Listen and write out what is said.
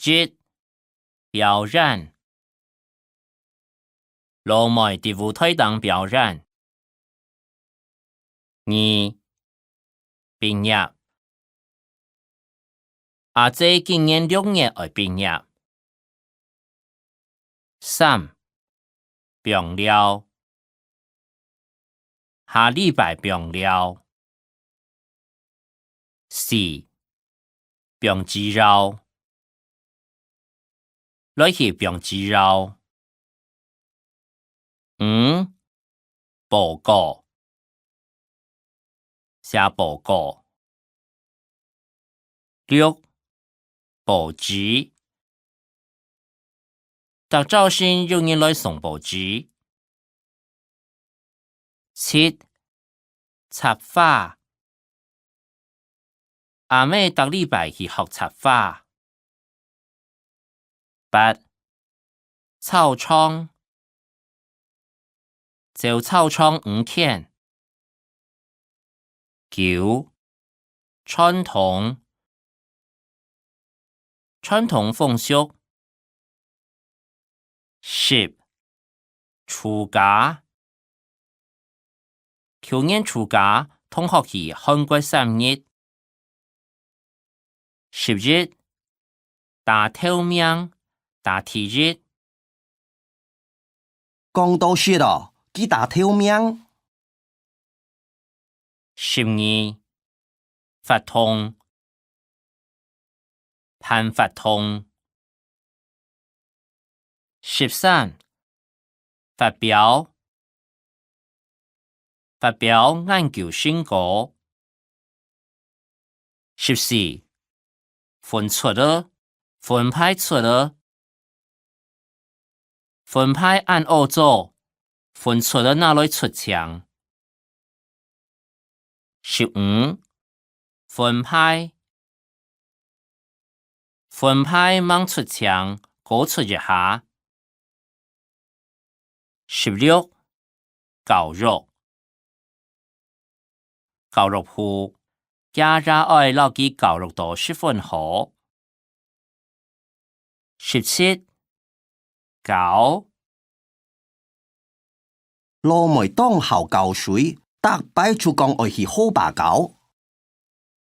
1. 表演羅梅伫舞台上表演。2. 畢業阿姐今年6月會畢業。3. 病了下禮拜病了。4. 病肌肉來去病肌肉。5. 報告寫報告。6. 報紙逐早先有人來送報紙。7. 插花阿妹逐禮拜去學插花。8. 草創做草創5天。9. 傳統風俗。10. 暑假去年暑假同學去韓國3日。11. 打頭名打體日。講到雪咯，佢打頭名。12. 發通辦發通。13. 發表研究成果。14. 分派出了分派按歐做分出了哪來出槍。15. 分派忙出槍高出一下。16. 教育部家家愛留記教育到10分好。17. 教羅梅當校教水，特擺就講愛去好吧教。